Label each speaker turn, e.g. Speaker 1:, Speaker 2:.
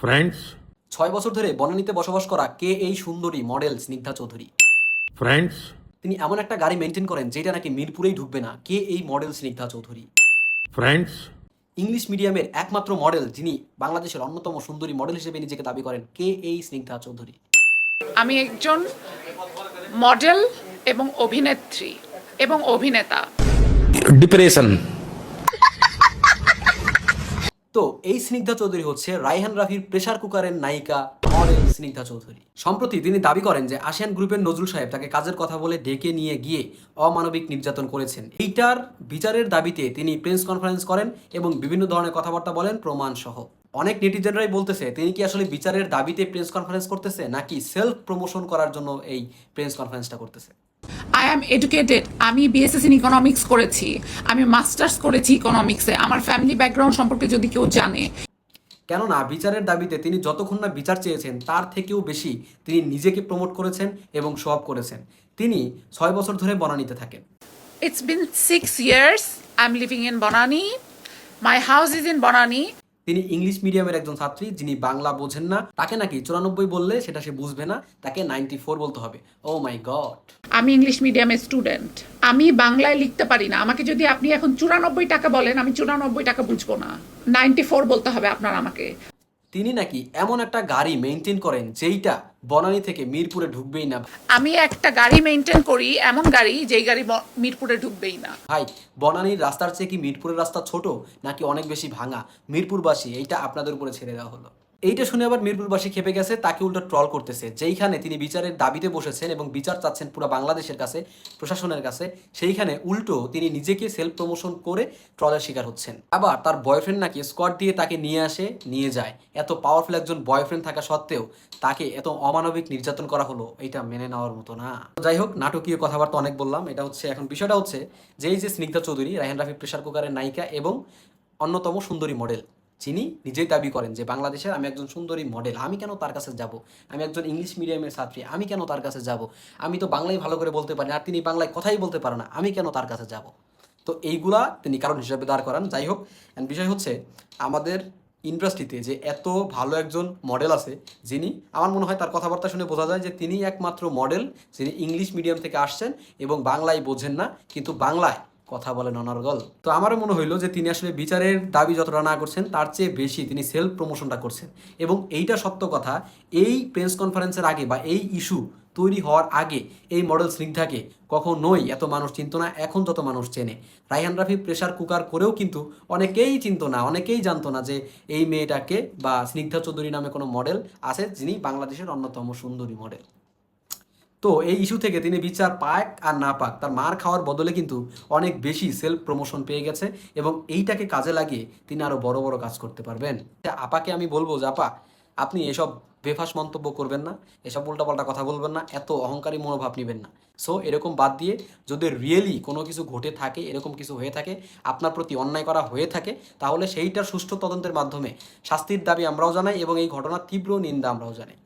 Speaker 1: Friends
Speaker 2: ৬ বছর ধরে বনানীতে বসবাস করা কে এই সুন্দরী মডেল স্নিগ্ধা চৌধুরী।
Speaker 1: ফ্রেন্ডস
Speaker 2: তিনি এমন একটা গাড়ি মেনটেন করেন যেটা নাকি মিরপুরেই ঢুকবে না। কে এই model Snigdha Chowdhury?
Speaker 1: Friends
Speaker 2: English মিডিয়ামের একমাত্র মডেল যিনি বাংলাদেশের অন্যতম সুন্দরী মডেল হিসেবে নিজেকে দাবি করেন, কে এই স্নিগ্ধা চৌধুরী?
Speaker 3: আমি একজন মডেল এবং অভিনেত্রী এবং অভিনেতা।
Speaker 4: ডিপ্রেশন।
Speaker 2: তো এই স্নিগ্ধা চৌধুরী হচ্ছে রায়হান রাফির প্রেসার কুকারের নায়িকা মডেল স্নিগ্ধা চৌধুরী। সম্প্রতি তিনি দাবি করেন যে আসিয়ান গ্রুপের নজরুল সাহেব তাকে কাজের কথা বলে ডেকে নিয়ে গিয়ে অমানবিক নির্যাতন করেছেন। এইটার বিচারের দাবিতে তিনি প্রেস কনফারেন্স করেন এবং বিভিন্ন ধরনের কথাবার্তা বলেন প্রমাণ সহ। অনেক নেটিজেনরাই বলতেছে তিনি কি আসলে বিচারের দাবিতে প্রেস কনফারেন্স করতেছে নাকি সেলফ প্রমোশন করার জন্য এই প্রেস কনফারেন্সটা করতেছে।
Speaker 3: I am educated. আমি বিএসএস ইন ইকোনমিক্স করেছি, আমি মাস্টার্স করেছি ইকোনমিক্সে। আমার ফ্যামিলি ব্যাকগ্রাউন্ড সম্পর্কে যদি কেউ জানে,
Speaker 2: কেননা বিচারের দাবিতে তিনি যতক্ষণ না বিচার চেয়েছেন তার থেকেও বেশি তিনি নিজেকে প্রমোট করেছেন এবং শো অফ করেছেন। তিনি ৬ বছর ধরে বনানীতে থাকেন।
Speaker 3: It's been 6 years I am living in Banani. My house is in Banani.
Speaker 2: তিনি ইংলিশ মিডিয়ামের একজন ছাত্রী যিনি বাংলা বোঝেন না। তাকে নাকি ৯৪ বললে সেটা সে বুঝবে না, তাকে 94 বলতে হবে। ও মাই গড।
Speaker 3: আমি ইংলিশ মিডিয়ামের স্টুডেন্ট, আমি বাংলায় লিখতে পারি না। আমাকে যদি আপনি এখন ৯৪ টাকা বলেন, আমি ৯৪ টাকা বুঝবো না, 94 বলতে হবে আপনার আমাকে।
Speaker 2: তিনি নাকি এমন একটা গাড়ি মেনটেন করেন যেইটা বনানী থেকে মিরপুরে ঢুকবেই না।
Speaker 3: আমি একটা গাড়ি মেনটেন করি, এমন গাড়ি যেই গাড়ি মিরপুরে ঢুকবেই না।
Speaker 2: ভাই, বনানীর রাস্তার চেয়ে কি মিরপুরের রাস্তা ছোট নাকি অনেক বেশি ভাঙা? মিরপুরবাসী, এইটা আপনাদের উপরে ছেড়ে দেওয়া হলো। এইটা শুনে আবার মিরপুরবাসী খেপে গেছে, তাকে উল্টো ট্রল করতেছে। যেইখানে তিনি বিচারের দাবিতে বসেছেন এবং বিচার চাচ্ছেন পুরো বাংলাদেশের কাছে, প্রশাসনের কাছে, সেইখানে উল্টো তিনি নিজেকে সেলফ প্রমোশন করে ট্রলের শিকার হচ্ছেন। আবার তার বয়ফ্রেন্ড নাকি স্কোয়াড দিয়ে তাকে নিয়ে আসে, নিয়ে যায়। এত পাওয়ারফুল একজন বয়ফ্রেন্ড থাকা সত্ত্বেও তাকে এত অমানবিক নির্যাতন করা হলো, এটা মেনে নেওয়ার মতো না। যাই হোক, নাটকীয় কথাবার্তা অনেক বললাম। এটা হচ্ছে, এখন বিষয়টা হচ্ছে যে এই যে স্নিগ্ধা চৌধুরী, রায়হান রাফি প্রেসার কুকারের নায়িকা এবং অন্যতম সুন্দরী মডেল, যিনি নিজেই দাবি করেন যে বাংলাদেশের আমি একজন সুন্দরী মডেল, আমি কেন তার কাছে যাব? আমি একজন ইংলিশ মিডিয়ামের ছাত্রী, আমি কেন তার কাছে যাব? আমি তো বাংলায় ভালো করে বলতে পারি, আর তিনি বাংলায় কথাই বলতে পারে না, আমি কেন তার কাছে যাব? তো এইগুলা তিনি কারণ হিসেবে দাঁড় করান। যাই হোক, বিষয় হচ্ছে আমাদের ইন্ডাস্ট্রিতে যে এত ভালো একজন মডেল আছে, যিনি, আমার মনে হয় তার কথাবার্তা শুনে বোঝা যায় যে তিনি একমাত্র মডেল যিনি ইংলিশ মিডিয়াম থেকে আসছেন এবং বাংলায় বোঝেন না, কিন্তু বাংলায় কথা বলেন অনর্গল। তো আমারও মনে হইলো যে তিনি আসলে বিচারের দাবি যতটা না করছেন তার চেয়ে বেশি তিনি সেলফ প্রমোশনটা করছেন। এবং এইটা সত্য কথা, এই প্রেস কনফারেন্সের আগে বা এই ইস্যু তৈরি হওয়ার আগে এই মডেল স্নিগ্ধাকে কখনোই এত মানুষ চিনত না, এখন যত মানুষ চেনে। রায়হান রাফি প্রেসার কুকার করেও কিন্তু অনেকেই চিনত না, অনেকেই জানতো না যে এই মেয়েটাকে বা স্নিগ্ধা চৌধুরী নামে কোনো মডেল আছে যিনি বাংলাদেশের অন্যতম সুন্দরী মডেল। তো এই ইস্যু থেকে তিনি বিচার পাক আর না পাক, তার মার খাওয়ার বদলে কিন্তু অনেক বেশি সেলফ প্রমোশন পেয়ে গেছে এবং এইটাকে কাজে লাগিয়ে তিনি আরও বড় বড় কাজ করতে পারবেন। আপাকে আমি বলবো যে আপা, আপনি এসব বেফাস মন্তব্য করবেন না, এসব উল্টাপাল্টা কথা বলবেন না, এত অহংকারী মনোভাব নেবেন না। সো এরকম বাদ দিয়ে যদি রিয়েলি কোনো কিছু ঘটে থাকে, এরকম কিছু হয়ে থাকে, আপনার প্রতি অন্যায় করা হয়ে থাকে, তাহলে সেইটার সুষ্ঠু তদন্তের মাধ্যমে শাস্তির দাবি আমরাও জানাই এবং এই ঘটনার তীব্র নিন্দা আমরাও জানাই।